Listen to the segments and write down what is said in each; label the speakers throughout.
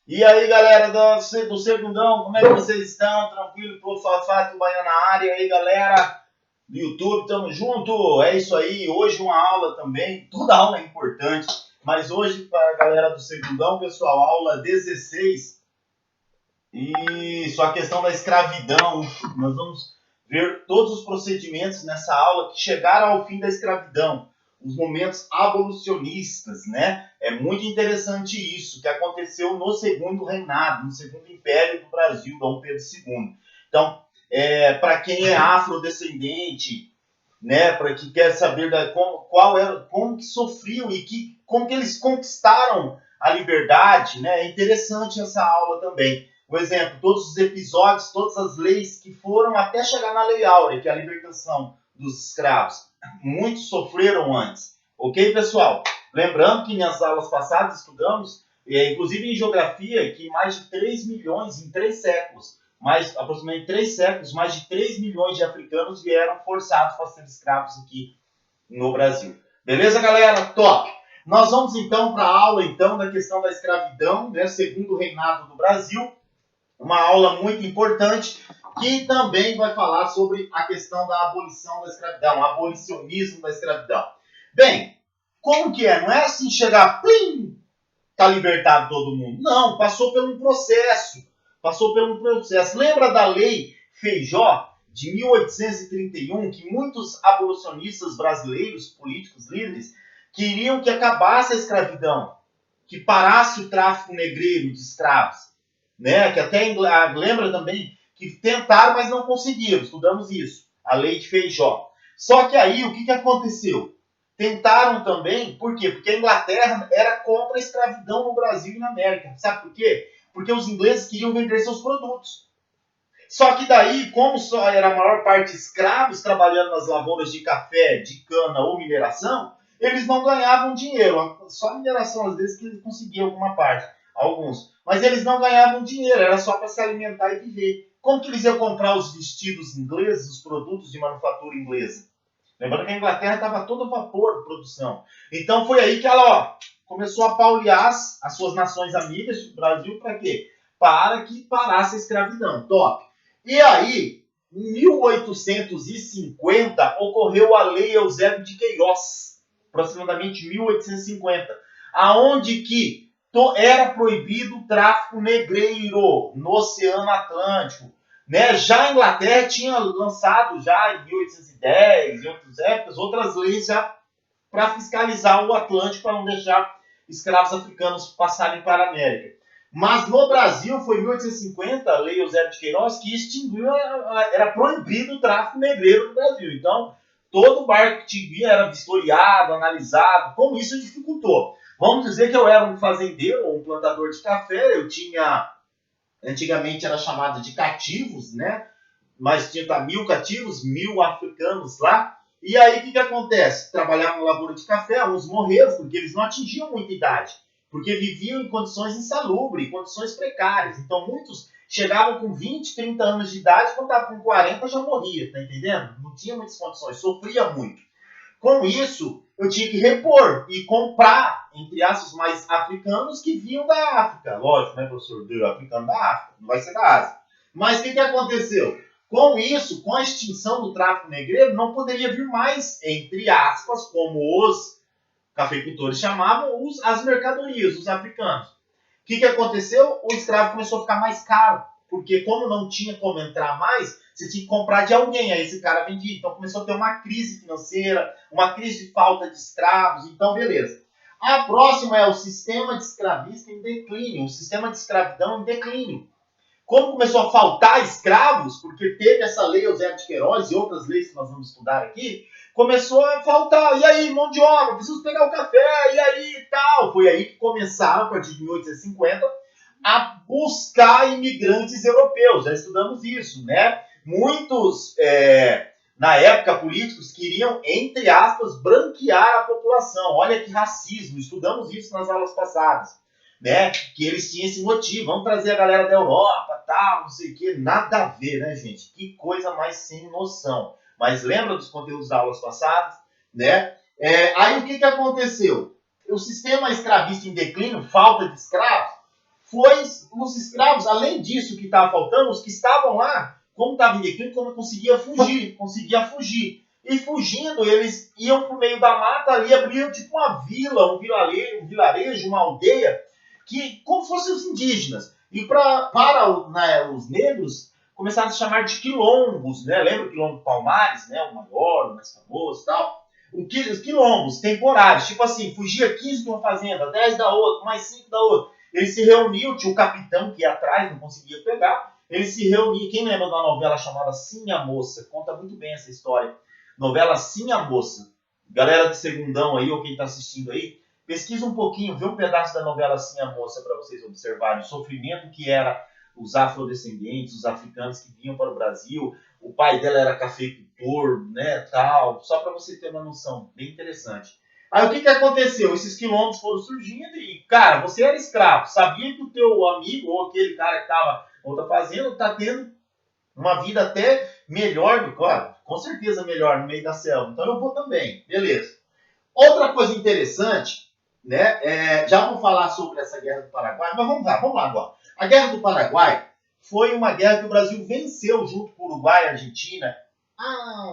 Speaker 1: E aí, galera do Segundão, como é que vocês estão? Tranquilo? Prof. Fafá, Tubanha na área. E aí, galera do YouTube, tamo junto. É isso aí. Hoje uma aula também. Toda aula é importante, mas hoje para a galera do Segundão, pessoal, aula 16. Isso, a questão da escravidão. Nós vamos ver todos os procedimentos nessa aula que chegaram ao fim da escravidão, os momentos abolicionistas, né? É muito interessante isso, que aconteceu no segundo reinado, no segundo império do Brasil, Dom Pedro II. Então, para quem é afrodescendente, né, para quem quer saber como que sofriam e como que eles conquistaram a liberdade, né? É interessante essa aula também. Por exemplo, todos os episódios, todas as leis que foram até chegar na Lei Áurea, que é a libertação dos escravos. Muitos sofreram antes. Ok, pessoal? Lembrando que nas aulas passadas estudamos, inclusive em geografia, que mais de 3 milhões em 3 séculos, aproximadamente 3 séculos, mais de 3 milhões de africanos vieram forçados para ser escravos aqui no Brasil. Beleza, galera? Top! Nós vamos então para a aula então, da questão da escravidão, né, segundo o reinado do Brasil. Uma aula muito importante que também vai falar sobre a questão da abolição da escravidão, abolicionismo da escravidão. Bem, como que é? Não é assim chegar, plim, tá libertado todo mundo. Não, passou por um processo. Lembra da lei Feijó, de 1831, que muitos abolicionistas brasileiros, políticos líderes, queriam que acabasse a escravidão, que parasse o tráfico negreiro de escravos, né? Que até lembra também que tentaram, mas não conseguiram. Estudamos isso, a lei de Feijó. Só que aí o que aconteceu? Tentaram também, por quê? Porque a Inglaterra era contra a escravidão no Brasil e na América. Sabe por quê? Porque os ingleses queriam vender seus produtos. Só que daí, como só era a maior parte escravos trabalhando nas lavouras de café, de cana ou mineração, eles não ganhavam dinheiro. Só a mineração, às vezes, que eles conseguiam alguma parte, alguns. Mas eles não ganhavam dinheiro, era só para se alimentar e viver. Como que eles iam comprar os vestidos ingleses, os produtos de manufatura inglesa? Lembrando que a Inglaterra estava todo vapor de produção. Então foi aí que ela começou a paulear as suas nações amigas do Brasil para quê? Para que parasse a escravidão. Top. E aí, em 1850, ocorreu a Lei Eusébio de Queiroz, aproximadamente 1850, aonde que era proibido o tráfico negreiro no Oceano Atlântico. Né? Já a Inglaterra tinha lançado já em 1810, em outras épocas, outras leis já para fiscalizar o Atlântico, para não deixar escravos africanos passarem para a América. Mas no Brasil foi em 1850, a Lei Eusébio de Queiroz, que extinguiu, era proibido o tráfico negreiro no Brasil. Então, todo barco que tinha era vistoriado, analisado, como isso dificultou. Vamos dizer que eu era um fazendeiro ou um plantador de café, eu tinha, antigamente era chamado de cativos, né? Mas tinha 1.000 cativos, 1.000 africanos lá. E aí o que acontece? Trabalhavam na lavoura de café, uns morreram porque eles não atingiam muita idade, porque viviam em condições insalubres, condições precárias. Então muitos chegavam com 20, 30 anos de idade, quando estavam com 40 já morria, tá entendendo? Não tinha muitas condições, sofria muito. Com isso, eu tinha que repor e comprar, entre aspas, mais africanos que vinham da África. Lógico, né, professor? Do africano da África, não vai ser da Ásia. Mas o que aconteceu? Com isso, com a extinção do tráfico negreiro, não poderia vir mais, entre aspas, como os cafeicultores chamavam, as mercadorias, os africanos. O que aconteceu? O escravo começou a ficar mais caro, porque como não tinha como entrar mais, você tinha que comprar de alguém, aí esse cara vendia. Então começou a ter uma crise financeira, uma crise de falta de escravos, então beleza. A próxima é o sistema de escravista em declínio, o sistema de escravidão em declínio. Como começou a faltar escravos, porque teve essa lei Eusébio de Queiroz e outras leis que nós vamos estudar aqui, começou a faltar. E aí, mão de obra, preciso pegar o café, e aí e tal. Foi aí que começaram, a partir de 1850, a buscar imigrantes europeus. Já estudamos isso, né? Muitos, na época, políticos queriam, entre aspas, branquear a população. Olha que racismo, estudamos isso nas aulas passadas. Né? Que eles tinham esse motivo, vamos trazer a galera da Europa, tal, não sei o que, nada a ver, né, gente? Que coisa mais sem noção. Mas lembra dos conteúdos das aulas passadas, né? Aí o que aconteceu? O sistema escravista em declínio, falta de escravos, foi os escravos, além disso que estava faltando, os que estavam lá, como estava em declínio, como conseguia fugir. E fugindo, eles iam para o meio da mata ali, abriam tipo uma vila, um vilarejo, uma aldeia, que como fossem os indígenas. E para os negros, começaram a se chamar de quilombos, né? Lembra o quilombo do Palmares, né? O maior, o mais famoso e tal. Os quilombos temporários, tipo assim, fugia 15 de uma fazenda, 10 da outra, mais 5 da outra. Eles se reuniam, tinha o capitão que ia atrás, não conseguia pegar. Eles se reuniam. Quem lembra de uma novela chamada Sim a Moça? Conta muito bem essa história. Novela Sim a Moça. Galera de segundão aí, ou quem está assistindo aí, pesquisa um pouquinho, vê um pedaço da novela Sim a Moça para vocês observarem o sofrimento que era os afrodescendentes, os africanos que vinham para o Brasil. O pai dela era cafeicultor, né, tal. Só para você ter uma noção, bem interessante. Aí o que aconteceu? Esses quilombos foram surgindo e, cara, você era escravo. Sabia que o teu amigo ou aquele cara que estava em outra fazenda está tendo uma vida até melhor, claro, com certeza melhor no meio da selva. Então eu vou também, beleza. Outra coisa interessante, né? Já vou falar sobre essa Guerra do Paraguai, mas vamos lá agora. A Guerra do Paraguai foi uma guerra que o Brasil venceu junto com o Uruguai e a Argentina.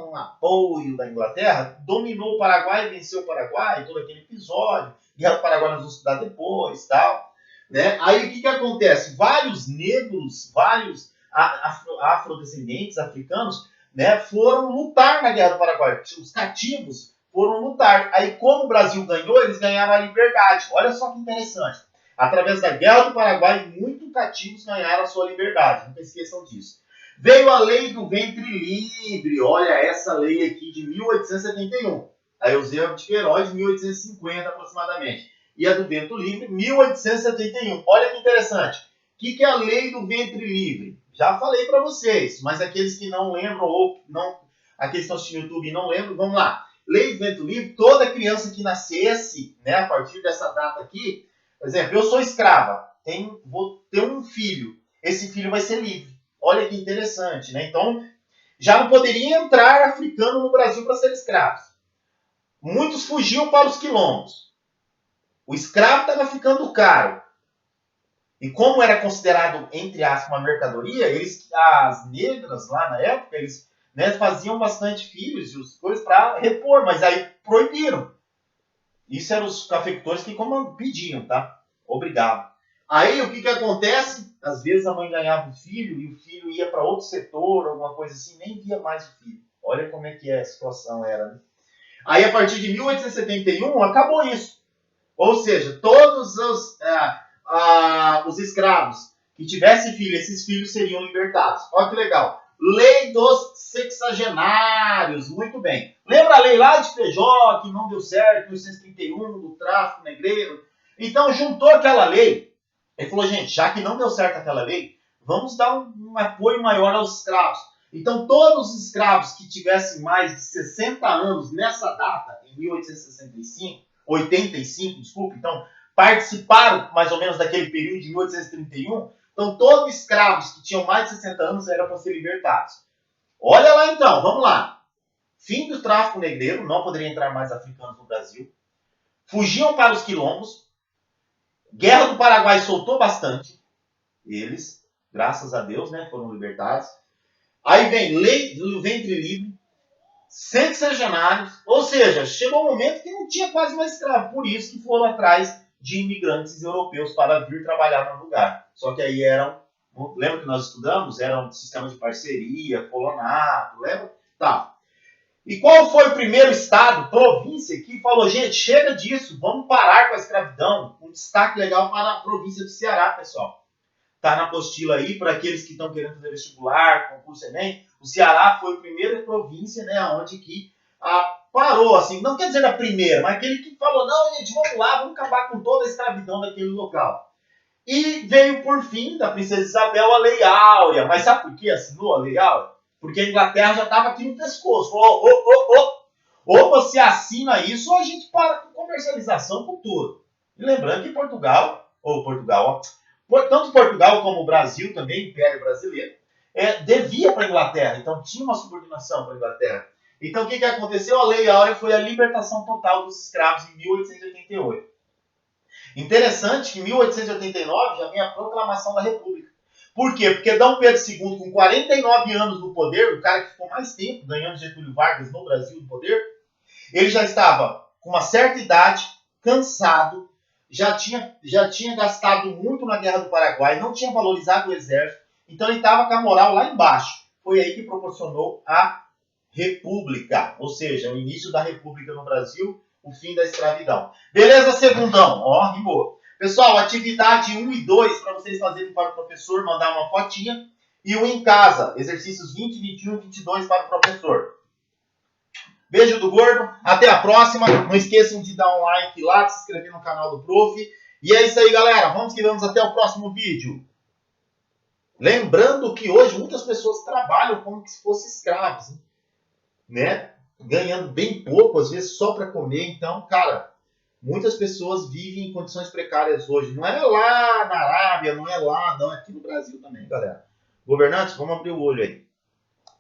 Speaker 1: Um apoio da Inglaterra, dominou o Paraguai, venceu o Paraguai, todo aquele episódio. Guerra do Paraguai nós vamos estudar depois, tal. Né? Aí o que acontece? Vários negros, vários afrodescendentes africanos, né, foram lutar na Guerra do Paraguai. Os cativos foram lutar. Aí, como o Brasil ganhou, eles ganharam a liberdade. Olha só que interessante. Através da Guerra do Paraguai, muitos cativos ganharam a sua liberdade. Não esqueçam disso. Veio a Lei do Ventre Livre. Olha essa lei aqui de 1871. A Eusébio de Queiroz, 1850 aproximadamente. E a do Ventre Livre, 1871. Olha que interessante. O que é a Lei do Ventre Livre? Já falei para vocês, mas aqueles que não lembram ou não, aqueles que estão assistindo no YouTube e não lembram, vamos lá. Lei do Ventre Livre, toda criança que nascesse, né, a partir dessa data aqui, por exemplo, eu sou escrava, vou ter um filho, esse filho vai ser livre. Olha que interessante, né? Então, já não poderia entrar africano no Brasil para ser escravo. Muitos fugiam para os quilombos. O escravo estava ficando caro. E como era considerado, entre aspas, uma mercadoria, as negras lá na época, eles, né, faziam bastante filhos e as coisas para repor, mas aí proibiram. Isso eram os cafeicultores que pediam, tá? Obrigavam. Aí o que acontece? Às vezes a mãe ganhava o filho e o filho ia para outro setor, alguma coisa assim, nem via mais o filho. Olha como é que a situação era, né? Aí a partir de 1871 acabou isso. Ou seja, todos os escravos que tivessem filhos, esses filhos seriam libertados. Olha que legal. Lei dos sexagenários. Muito bem. Lembra a lei lá de Feijó, que não deu certo, 1831, do tráfico negreiro? Então, juntou aquela lei. Ele falou, gente, já que não deu certo aquela lei, vamos dar um apoio maior aos escravos. Então, todos os escravos que tivessem mais de 60 anos nessa data, em 1865, 85, desculpa, então, participaram mais ou menos daquele período de 1831. Então, todos os escravos que tinham mais de 60 anos eram para ser libertados. Olha lá então, vamos lá. Fim do tráfico negreiro, não poderia entrar mais africanos no Brasil. Fugiam para os quilombos. Guerra do Paraguai soltou bastante. Eles, graças a Deus, né, foram libertados. Aí vem Lei do Ventre Livre, sexagenários, ou seja, chegou um momento que não tinha quase mais escravo. Por isso que foram atrás de imigrantes europeus para vir trabalhar no lugar. Só que aí lembra que nós estudamos? Era um sistema de parceria, colonato, lembra? Tá. E qual foi o primeiro estado, província, que falou, gente, chega disso, vamos parar com a escravidão? Um destaque legal para a província do Ceará, pessoal. Tá na apostila aí, para aqueles que estão querendo fazer vestibular, concurso Enem, o Ceará foi a primeira província, né, onde que parou, assim, não quer dizer a primeira, mas aquele que falou, não, gente, vamos lá, vamos acabar com toda a escravidão daquele local. E veio, por fim, da princesa Isabel, a Lei Áurea. Mas sabe por que assinou a Lei Áurea? Porque a Inglaterra já estava aqui no pescoço. Falou, ou você assina isso, ou a gente para com comercialização com tudo. E lembrando que tanto Portugal como o Brasil, também, Império Brasileiro, devia para a Inglaterra. Então tinha uma subordinação para a Inglaterra. Então o que aconteceu? A Lei Áurea foi a libertação total dos escravos em 1888. Interessante que em 1889 já vem a proclamação da República. Por quê? Porque Dom Pedro II, com 49 anos no poder, o cara que ficou mais tempo ganhando Getúlio Vargas no Brasil no poder, ele já estava com uma certa idade, cansado, já tinha gastado muito na Guerra do Paraguai, não tinha valorizado o exército, então ele estava com a moral lá embaixo. Foi aí que proporcionou a República, ou seja, o início da República no Brasil, o fim da escravidão. Beleza, segundão? Ó, rimou. Pessoal, atividade 1 e 2 para vocês fazerem para o professor, mandar uma fotinha. E o em casa, exercícios 20, 21 e 22 para o professor. Beijo do gordo, até a próxima. Não esqueçam de dar um like lá, de se inscrever no canal do Prof. E é isso aí, galera. Vamos que vamos até o próximo vídeo. Lembrando que hoje muitas pessoas trabalham como se fossem escravos, né? Ganhando bem pouco, às vezes só para comer. Então, cara, muitas pessoas vivem em condições precárias hoje. Não é lá na Arábia, não é lá, não. É aqui no Brasil também, galera. Governantes, vamos abrir o olho aí.